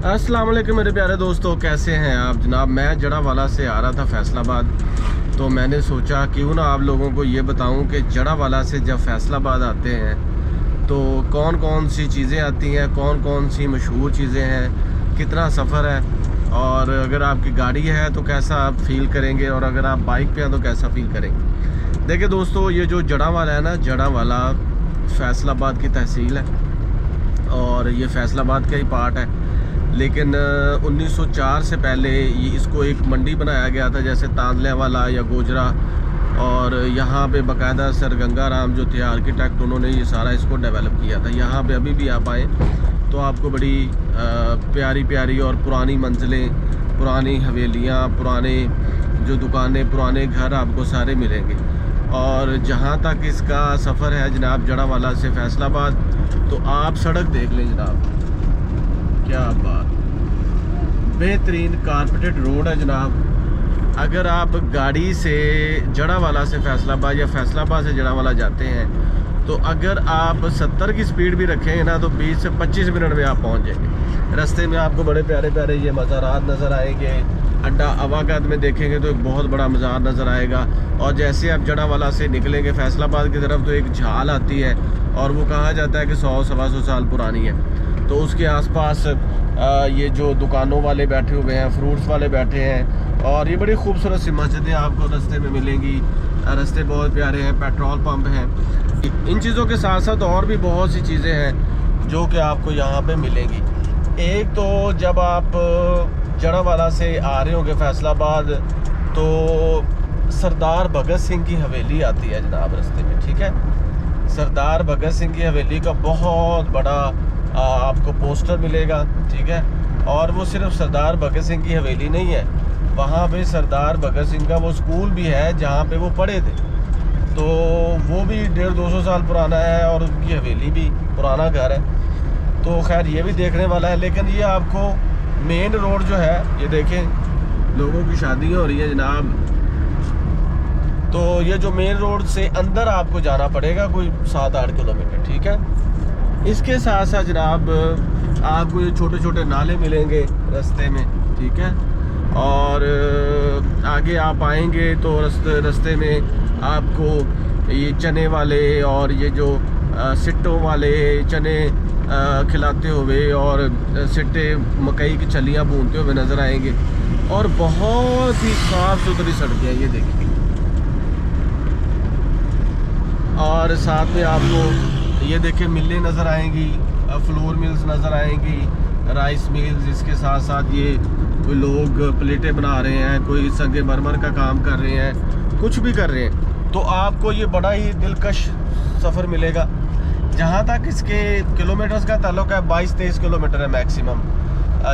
अस्सलाम वालेकुम मेरे प्यारे दोस्तों, कैसे हैं आप जनाब। मैं जड़ावाला से आ रहा था फैसलाबाद, तो मैंने सोचा क्यों ना आप लोगों को ये बताऊं कि जड़ावाला से जब फैसलाबाद आते हैं तो कौन कौन सी चीज़ें आती हैं, कौन कौन सी मशहूर चीज़ें हैं, कितना सफ़र है, और अगर आपकी गाड़ी है तो कैसा आप फील करेंगे, और अगर आप बाइक पे हैं तो कैसा फील करेंगे। देखिए दोस्तों, ये जो जड़ावाला है ना, जड़ावाला फैसलाबाद की तहसील है और ये फैसलाबाद का ही पार्ट है। लेकिन 1904 से पहले ये इसको एक मंडी बनाया गया था, जैसे तांदल्यावाला या गोजरा, और यहाँ पे बाकायदा सर गंगाराम जो थे आर्किटेक्ट, उन्होंने ये सारा इसको डेवलप किया था। यहाँ पे अभी भी आप आएँ तो आपको बड़ी प्यारी प्यारी और पुरानी मंजिलें, पुरानी हवेलियाँ, पुराने जो दुकानें, पुराने घर आपको सारे मिलेंगे। और जहाँ तक इसका सफ़र है जनाब जड़ावाला से फैसलाबाद, तो आप सड़क देख लें जनाब, क्या बात, बेहतरीन कारपेटेड रोड है जनाब। अगर आप गाड़ी से जड़ावाला से फैसलाबाद या फैसलाबाद से जड़ावाला जाते हैं तो अगर आप 70 की स्पीड भी रखेंगे ना तो 20 से 25 मिनट में आप पहुंच जाएंगे। रास्ते में आपको बड़े प्यारे प्यारे ये मज़ारात नज़र आएंगे। अड्डा अवागत में देखेंगे तो एक बहुत बड़ा मज़ार नज़र आएगा। और जैसे आप जड़ावाला से निकलेंगे फैसलाबाद की तरफ तो एक झाल आती है, और वो कहा जाता है कि 100-125 साल पुरानी है। तो उसके आसपास ये जो दुकानों वाले बैठे हुए हैं, फ्रूट्स वाले बैठे हैं, और ये बड़ी खूबसूरत सी मस्जिदें आपको रास्ते में मिलेंगी। रास्ते बहुत प्यारे हैं, पेट्रोल पंप हैं। इन चीज़ों के साथ साथ और भी बहुत सी चीज़ें हैं जो कि आपको यहाँ पे मिलेंगी। एक तो जब आप जड़ावाला से आ रहे होंगे फैसलाबाद तो सरदार भगत सिंह की हवेली आती है जनाब रास्ते में, ठीक है। सरदार भगत सिंह की हवेली का बहुत बड़ा आपको पोस्टर मिलेगा, ठीक है। और वो सिर्फ सरदार भगत सिंह की हवेली नहीं है, वहाँ पे सरदार भगत सिंह का वो स्कूल भी है जहाँ पे वो पढ़े थे, तो वो भी 150-200 साल पुराना है, और उनकी हवेली भी पुराना घर है। तो खैर ये भी देखने वाला है। लेकिन ये आपको मेन रोड जो है, ये देखें लोगों की शादी हो रही है जनाब, तो ये जो मेन रोड से अंदर आपको जाना पड़ेगा कोई 7-8 किलोमीटर, ठीक है। इसके साथ साथ जनाब आपको ये छोटे छोटे नाले मिलेंगे रास्ते में, ठीक है। और आगे आप आएंगे तो रास्ते में आपको ये चने वाले और ये जो सिट्टों वाले चने खिलाते हुए और सिट्टे मकई की छलियाँ भूनते हुए नज़र आएंगे। और बहुत ही साफ़ सुथरी सड़कें हैं, ये देखिए। और साथ में आपको ये देखें मिलें नज़र आएंगी, फ्लोर मिल्स नज़र आएंगी, राइस मिल्स। इसके साथ साथ ये कोई लोग प्लेटें बना रहे हैं, कोई संगे मरमर का काम कर रहे हैं, कुछ भी कर रहे हैं। तो आपको ये बड़ा ही दिलकश सफ़र मिलेगा। जहाँ तक इसके किलोमीटर्स का ताल्लुक है, 22-23 किलोमीटर है मैक्सिमम,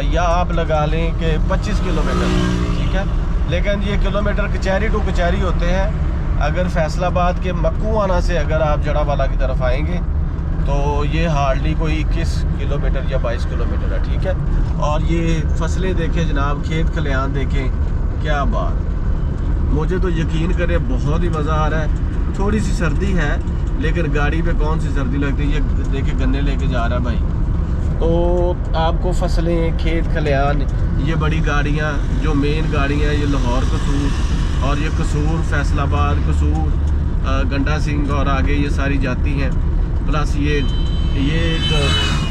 या आप लगा लें कि 25 किलोमीटर, ठीक है। लेकिन ये किलोमीटर कचहरी टू कचहरी होते हैं। अगर फैसलाबाद के मक्कूआना से अगर आप जड़ावाला की तरफ आएंगे तो ये हार्डली कोई 21 किलोमीटर या 22 किलोमीटर है, ठीक है। और ये फसलें देखें जनाब, खेत खलिहान देखें, क्या बात। मुझे तो यकीन करें बहुत ही मज़ा आ रहा है। थोड़ी सी सर्दी है लेकिन गाड़ी पे कौन सी सर्दी लगती है। ये देखे गन्ने लेके जा रहा है भाई। तो आपको फसलें, खेत खलिहान, ये बड़ी गाड़ियाँ जो मेन गाड़ियाँ, ये लाहौर कसूर और ये कसूर फैसलाबाद, कसूर गंडा सिंह और आगे ये सारी जाती हैं। प्लस ये एक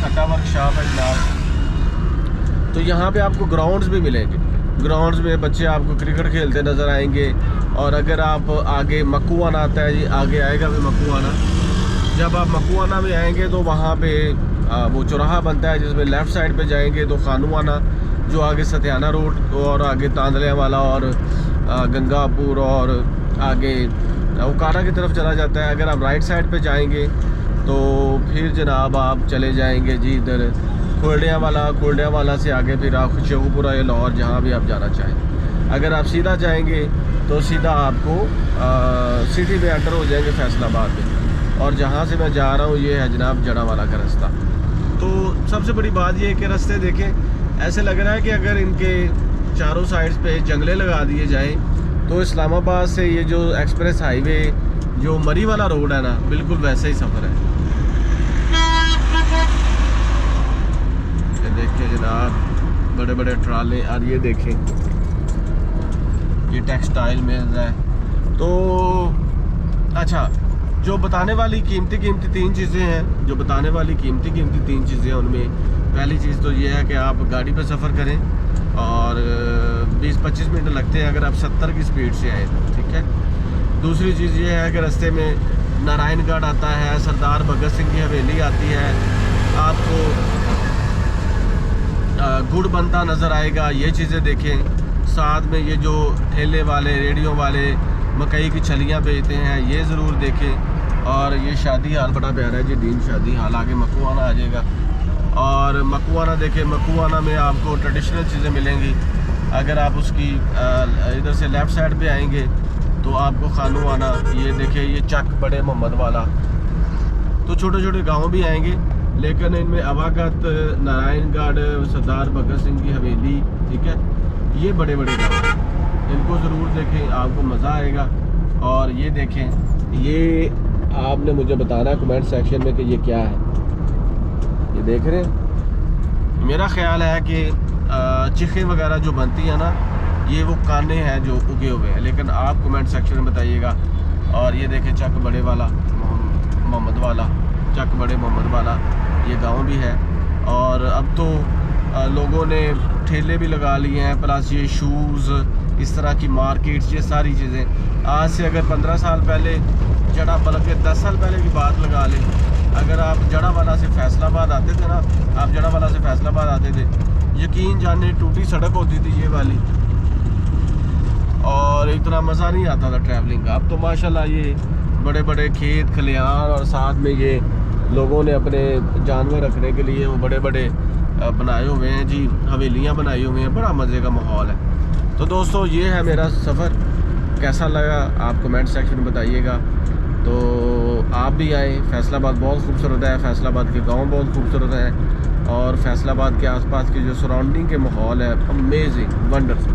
कटा वर्कशॉप है जनाब। तो यहाँ पे आपको ग्राउंड्स भी मिलेंगे। ग्राउंड्स में बच्चे आपको क्रिकेट खेलते नज़र आएंगे। और अगर आप आगे मक्कूआना आता है, जी आगे आएगा भी मक्कूआना। जब आप मक्कूआना में आएंगे तो वहाँ पे वो चौराहा बनता है जिसमें लेफ़्ट साइड पे जाएंगे तो खानूआना, जो आगे सतियाना रोड और आगे तांदल्यावाला और गंगापुर और आगे उकाड़ा की तरफ चला जाता है। अगर आप राइट साइड पे जाएंगे तो फिर जनाब आप चले जाएंगे जी इधर खुर्डियावाला से आगे फिर आप शेखुपुरा या लाहौर, जहाँ भी आप जाना चाहें। अगर आप सीधा जाएंगे तो सीधा आपको सिटी में एंटर हो जाएंगे फैसलाबाद में। और जहाँ से मैं जा रहा हूँ ये है जनाब जड़ावाला का रास्ता। तो सबसे बड़ी बात ये है कि रास्ते देखें, ऐसे लग रहा है कि अगर इनके चारों साइड्स पे जंगले लगा दिए जाएँ तो इस्लामाबाद से ये जो एक्सप्रेस हाईवे जो मरी वाला रोड है ना, बिल्कुल वैसे ही सफ़र है। ये देखिए जनाब, बड़े बड़े ट्राले। और ये देखें, ये टेक्सटाइल मिल है। तो अच्छा, जो बताने वाली कीमती तीन चीज़ें हैं, जो बताने वाली कीमती तीन चीज़ें हैं, उनमें पहली चीज़ तो ये है कि आप गाड़ी पर सफ़र करें और 20-25 मिनट लगते हैं अगर आप 70 की स्पीड से आए तो, ठीक है। दूसरी चीज़ ये है कि रास्ते में नारायणगढ़ आता है, सरदार भगत सिंह की हवेली आती है, आपको गुड़ बनता नज़र आएगा, ये चीज़ें देखें। साथ में ये जो ठेले वाले, रेडियो वाले मकई की छलियाँ बेचते हैं, ये ज़रूर देखें। और ये शादी हाल बड़ा प्यारा है जी, दीन शादी हाल। आगे मकुआना आ जाएगा और मकुआना देखें। मकुआना में आपको ट्रेडिशनल चीज़ें मिलेंगी। अगर आप उसकी इधर से लेफ़्ट साइड पे आएंगे तो आपको खानूवाना, ये देखें, ये चक बड़े मोहम्मद वाला। तो छोटे छोटे गांव भी आएंगे, लेकिन इनमें अवागत, नारायणगढ़, सरदार भगत सिंह की हवेली, ठीक है, ये बड़े बड़े गाँव हैं। इनको ज़रूर देखें, आपको मज़ा आएगा। और ये देखें, ये आपने मुझे बताना है कमेंट सेक्शन में कि ये क्या है। ये देख रहे हैं, मेरा ख्याल है कि चिखे वगैरह जो बनती है ना, ये वो काने हैं जो उगे हुए हैं, लेकिन आप कमेंट सेक्शन में बताइएगा। और ये देखें, चक बड़े वाला, मोहम्मद वाला, चक बड़े मोहम्मद वाला, ये गांव भी है। और अब तो लोगों ने ठेले भी लगा लिए हैं, प्लस ये शूज़, इस तरह की मार्केट्स, ये सारी चीज़ें। आज से अगर 15 साल पहले जड़ा, बल्कि 10 साल पहले की बात लगा लें, अगर आप जड़ावाला से फैसलाबाद आते थे ना, आप जड़ावाला से फैसलाबाद आते थे, यकीन जाने टूटी सड़क होती थी ये वाली, और इतना मज़ा नहीं आता था ट्रैवलिंग का। अब तो माशाल्लाह ये बड़े बड़े खेत खलिहान, और साथ में ये लोगों ने अपने जानवर रखने के लिए वो बड़े बड़े बनाए हुए हैं जी, हवेलियाँ बनाई हुई हैं, बड़ा मज़े का माहौल है। तो दोस्तों, ये है मेरा सफ़र, कैसा लगा आप कमेंट सेक्शन में बताइएगा। तो आप भी आए, फैसलाबाद बहुत खूबसूरत है, फैसलाबाद के गांव बहुत खूबसूरत हैं, और फैसलाबाद के आसपास के जो सराउंडिंग के माहौल है, अमेजिंग, वंडरफुल।